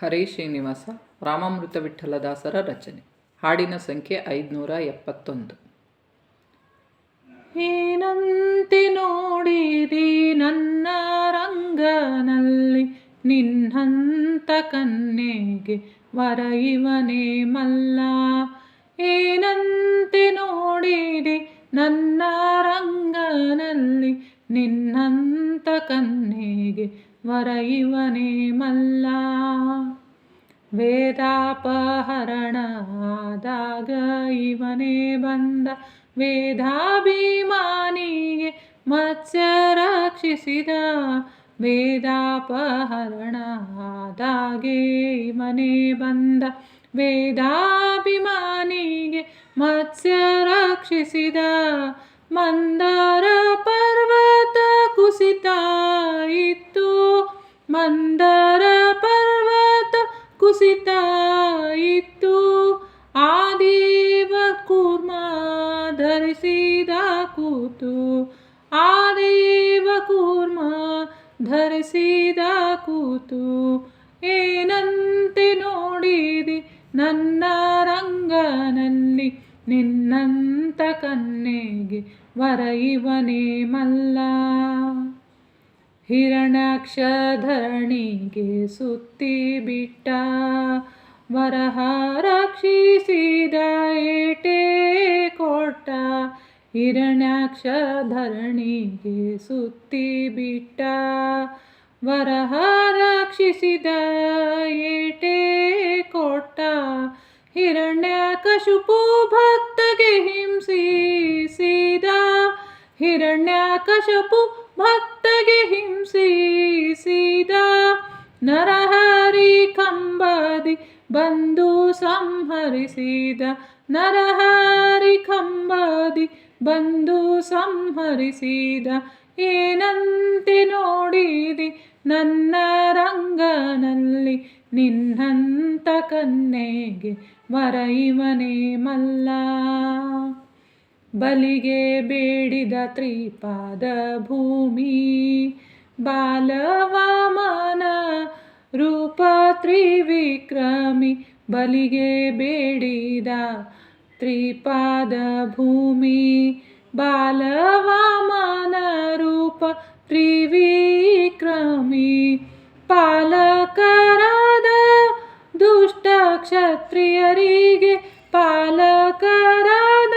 ಹರೇ ಶ್ರೀನಿವಾಸ ರಾಮಾಮೃತ ವಿಠ್ಠಲದಾಸರ ರಚನೆ. ಹಾಡಿನ ಸಂಖ್ಯೆ 571. ಏನಂತೆ ನೋಡಿದಿ ನನ್ನ ರಂಗನಲ್ಲಿ ನಿನ್ನಂತ ಕನ್ನೆಗೆ ವರ ಇವನೇ ಮಲ್ಲ. ಏನಂತೆ ನೋಡಿದಿ ನನ್ನ ರಂಗನಲ್ಲಿ ನಿನ್ನಂತ ಕನ್ನೆಗೆ ವರ ಇವನೇ ಮಲ್ಲ. ವೇದಾಪಹರಣ ಆದಾಗ ಇವನೇ ಬಂದ, ವೇದಾಭಿಮಾನಿಗೆ ಮತ್ಸ್ಯ ರಕ್ಷಿಸಿದ. ವೇದಾಪಹರಣ ಆದಾಗೆ ಇವನೇ ಬಂದ, ವೇದಾಭಿಮಾನಿಗೆ ಮತ್ಸ್ಯ ರಕ್ಷಿಸಿದ. ಮಂದಾರ ಪರ್ವತ ಕುಸಿತ ಇತ್ತು, ಮಂದಾರ ಪರ್ವತ ಕುಸಿತ ಇತ್ತು. ಆದೇವ ಕೂರ್ಮ ಧರಿಸಿದ ಕೂತು, ಆದೇವ ಕೂರ್ಮ ಧರಿಸಿದ ಕೂತು. ಏನಂತೆ ನೋಡಿದಿ ನನ್ನ ರಂಗನಲ್ಲಿ ನಿನ್ನಂತ ಕನ್ನೆಗೆ ವರ ಇವನೇ ಮಲ್ಲ. ಹಿರಣ್ಯಾಕ್ಷ ಧರಣಿಗೆ ಸುತ್ತಿ ಬಿಟ್ಟ, ವರಹ ರಕ್ಷಿಸಿದ ಏಟೆ ಕೊಟ್ಟ. ಹಿರಣ್ಯಾಕ್ಷ ಧರಣಿಗೆ ಸುತ್ತಿ ಬಿಟ್ಟ, ವರಹ ರಕ್ಷಿಸಿದ ಏಟೆ ಕೊಟ್ಟ. ಹಿರಣ್ಯಕಶಿಪು ಭಕ್ತಗೆ ಹಿಂಸಿಸಿದ, ಹಿರಣ್ಯಕಶಿಪು ಭಕ್ತಗೆ ಹಿಂಸಿಸಿದ. ನರಹರಿ ಕಂಬದಿ ಬಂದು ಸಂಹರಿಸಿದ, ನರಹರಿ ಕಂಬದಿ ಬಂದು ಸಂಹರಿಸಿದ. ಏನಂತೆ ನೋಡಿದಿ ನನ್ನ ರಂಗನಲ್ಲಿ ನಿನ್ನಂತ ಕನ್ನೆಗೆ ವರ ಇವನೇ ಮಲ್ಲ. ಬಲಿಗೆ ಬೇಡಿದ ತ್ರಿಪಾದ ಭೂಮಿ, ಬಾಲವಾಮನ ರೂಪ ತ್ರಿವಿಕ್ರಮಿ. ಬಲಿಗೆ ಬೇಡಿದ ತ್ರಿಪಾದ ಭೂಮಿ, ಬಾಲವಾಮನ ರೂಪ ತ್ರಿವಿಕ್ರಮಿ. ಪಾಲಕರಾದ ದುಷ್ಟ ಕ್ಷತ್ರಿಯರಿಗೆ, ಪಾಲಕರಾದ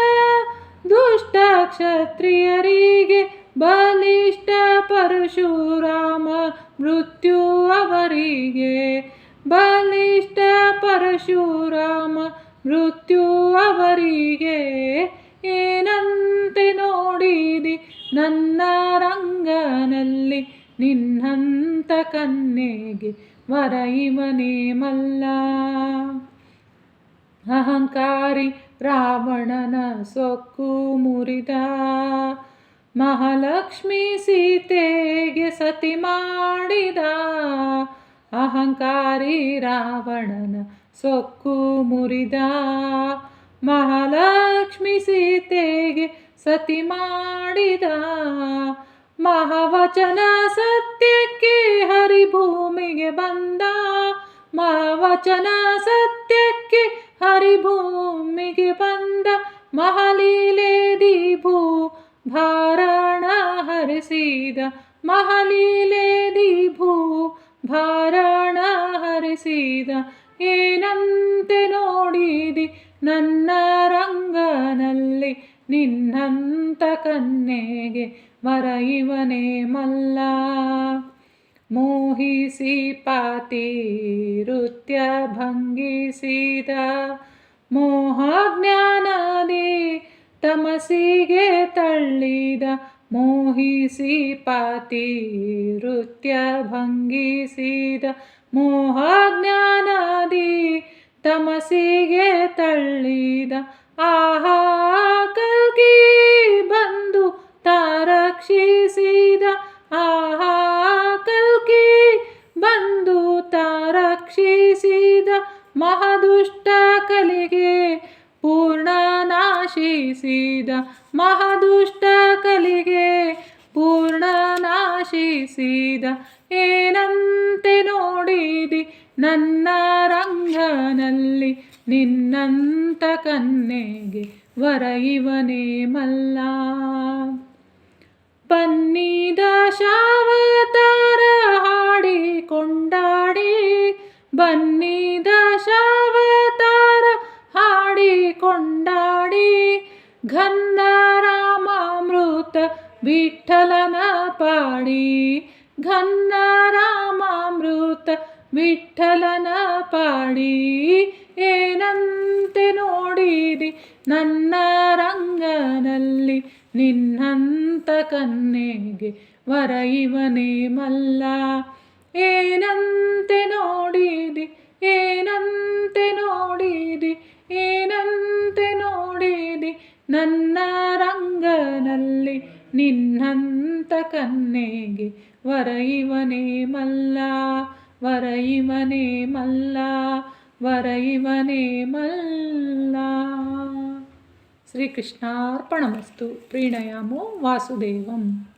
ದುಷ್ಟ ಕ್ಷತ್ರಿಯರಿಗೆ ಬಲಿಷ್ಠ ಪರಶುರಾಮ ಮೃತ್ಯು ಅವರಿಗೆ. ಬಲಿಷ್ಠ ಪರಶುರಾಮ ಮೃತ್ಯು ಅವರಿಗೆ. ಏನಂತೆ ನೋಡಿದಿ ನನ್ನ ರಂಗನಲ್ಲಿ ನಿನ್ನಂತ ಕನ್ನೆಗೆ ವರ ಇವನೇ ಮಲ್ಲ. ಅಹಂಕಾರಿ ರಾವಣನ ಸೊಕ್ಕು ಮುರಿದ, ಮಹಾಲಕ್ಷ್ಮಿ ಸೀತೆಗೆ ಸತಿ ಮಾಡಿದ. ಅಹಂಕಾರಿ ರಾವಣನ ಸೊಕ್ಕು ಮುರಿದ, ಮಹಾಲಕ್ಷ್ಮಿ ಸೀತೆಗೆ ಸತಿ ಮಾಡಿದ. ಮಹಾವಚನ ಸತ್ಯಕ್ಕೆ ಹರಿಭೂಮಿಗೆ ಬಂದ, ಮಹಾವಚನ ಸತ್ಯಕ್ಕೆ ಹರಿಭೂಮಿಗೆ ಬಂದ. ಮಹಾಲೀಲೆ ದಿಭೂ ಭಾರಣ ಹರಿಸಿದ, ಮಹಾಲೀಲೆ ದಿಭೂ ಭಾರಣ ಹರಿಸಿದ. ಏನಂತೆ ನೋಡಿದಿ ನನ್ನ ರಂಗನಲ್ಲಿ ನಿನ್ನಂತ ಕನ್ನೆಗೆ ವರ ಇವನೇ ಮಲ್ಲ. ಮೋಹಿಸಿ ಪಾತಿರುತ್ಯ ಭಂಗಿಸಿದ, ಮೋಹಜ್ಞಾನದಿ ತಮಸಿಗೆ ತಳ್ಳಿದ. ಮೋಹಿಸಿ ಪಾತಿರುತ್ಯ ಭಂಗಿಸಿದ, ಮೋಹಜ್ಞಾನದಿ ತಮಸಿಗೆ ತಳ್ಳಿದ. ಆಹಾ ಕಲ್ಕಿ ಬಂದು ತಾರಕ್ಷಿಸಿದ, ಆಹಾ ಕಲ್ಕಿ ಬಂದು ತಾರಕ್ಷಿಸಿದ. ಮಹಾದುಷ್ಟ ಕಲಿಗೆ ಪೂರ್ಣ ನಾಶಿಸಿದ, ಮಹಾದುಷ್ಟ ಕಲಿಗೆ ಪೂರ್ಣ ನಾಶಿಸಿದ. ಏನಂತೆ ನೋಡಿದಿ ನನ್ನ ರಂಗನಲ್ಲಿ ನಿನ್ನಂತ ಕನ್ನೆಗೆ ವರ ಇವನೇ ಮಲ್ಲ. ಬನ್ನಿದ ಶಾವತಾರ ಹಾಡಿ ಕೊಂಡಾಡಿ, ಬನ್ನಿದ ಶಾವತಾರ ಹಾಡಿ ಕೊಂಡಾಡಿ, ಘನ್ನ ರಾಮಾಮೃತ ವಿಠ್ಠಲನ ಪಾಡಿ, ಘನ್ನ ರಾಮಾಮೃತ ವಿಠ್ಠಲನ ಪಾಡಿ. ಏನಂತೆ ನೋಡಿದಿ ನನ್ನ ರಂಗನಲ್ಲಿ ನಿನ್ನಂತ ಕನ್ನೆಗೆ ವರ ಇವನೇ ಮಲ್ಲ. ಏನಂತೆ ನೋಡಿದಿ, ಏನಂತೆ ನೋಡಿದಿ, ಏನಂತೆ ನೋಡಿದಿ ನನ್ನ ರಂಗನಲ್ಲಿ ನಿನ್ನಂತ ಕನ್ನೆಗೆ ವರ ಇವನೇ ಮಲ್ಲ, ವರ ಇವನೇ ಮಲ್ಲ, ವರ ಇವನೇ ಮಲ್ಲ. ಶ್ರೀಕೃಷ್ಣಾರ್ಪಣಮಸ್ತು. ಪ್ರೀಣಯಾಮೋ ವಾಸುದೇವಂ.